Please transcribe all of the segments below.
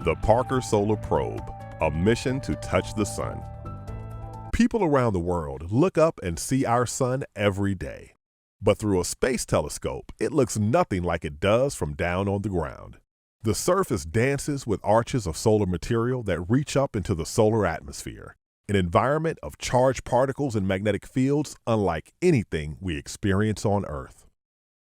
The Parker Solar Probe, a mission to touch the sun. People around the world look up and see our sun every day. But through a space telescope, it looks nothing like it does from down on the ground. The surface dances with arches of solar material that reach up into the solar atmosphere, an environment of charged particles and magnetic fields unlike anything we experience on Earth.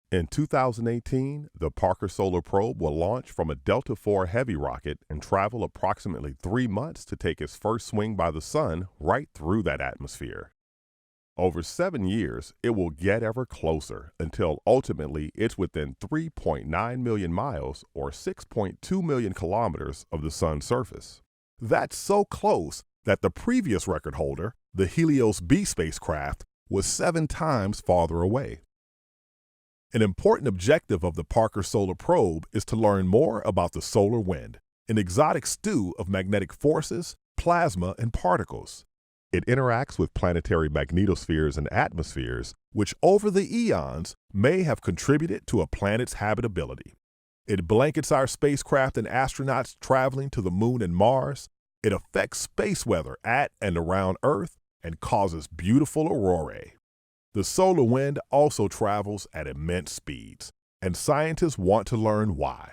In 2018, the Parker Solar Probe will launch from a Delta IV Heavy rocket and travel approximately 3 months to take its first swing by the sun right through that atmosphere. Over 7 years, it will get ever closer until ultimately it's within 3.9 million miles or 6.2 million kilometers of the sun's surface. That's so close that the previous record holder, the Helios B spacecraft, was 7 times farther away. An important objective of the Parker Solar Probe is to learn more about the solar wind, an exotic stew of magnetic forces, plasma, and particles. It interacts with planetary magnetospheres and atmospheres, which over the eons may have contributed to a planet's habitability. It blankets our spacecraft and astronauts traveling to the Moon and Mars. It affects space weather at and around Earth and causes beautiful aurorae. The solar wind also travels at immense speeds, and scientists want to learn why.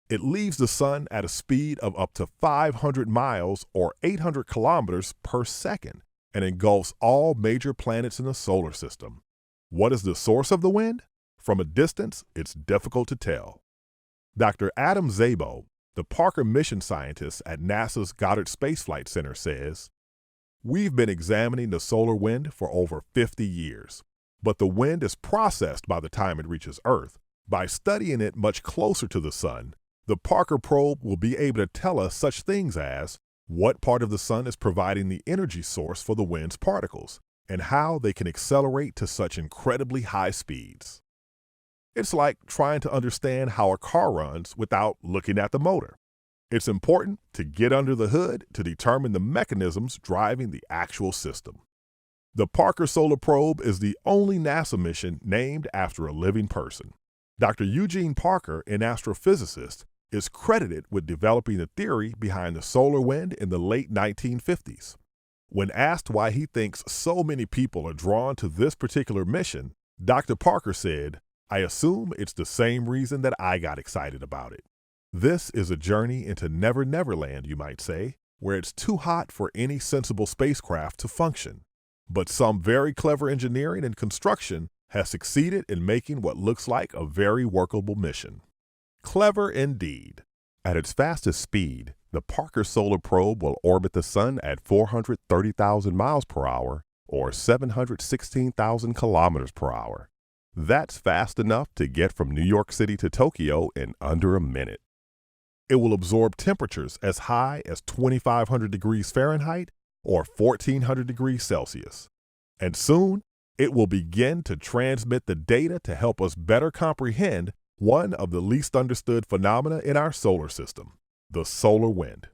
It leaves the sun at a speed of up to 500 miles or 800 kilometers per second and engulfs all major planets in the solar system. What is the source of the wind? From a distance, it's difficult to tell. Dr. Adam Szabo, the Parker mission scientist at NASA's Goddard Space Flight Center, says, "We've been examining the solar wind for over 50 years, but the wind is processed by the time it reaches Earth. By studying it much closer to the sun, the Parker probe will be able to tell us such things as what part of the sun is providing the energy source for the wind's particles, and how they can accelerate to such incredibly high speeds." It's like trying to understand how a car runs without looking at the motor. It's important to get under the hood to determine the mechanisms driving the actual system. The Parker Solar Probe is the only NASA mission named after a living person. Dr. Eugene Parker, an astrophysicist, is credited with developing the theory behind the solar wind in the late 1950s. When asked why he thinks so many people are drawn to this particular mission, Dr. Parker said, "I assume it's the same reason that I got excited about it. This is a journey into Never Never Land, you might say, where it's too hot for any sensible spacecraft to function. But some very clever engineering and construction has succeeded in making what looks like a very workable mission." Clever indeed. At its fastest speed, the Parker Solar Probe will orbit the sun at 430,000 miles per hour or 716,000 kilometers per hour. That's fast enough to get from New York City to Tokyo in under a minute. It will absorb temperatures as high as 2,500 degrees Fahrenheit or 1,400 degrees Celsius. And soon, it will begin to transmit the data to help us better comprehend one of the least understood phenomena in our solar system, the solar wind.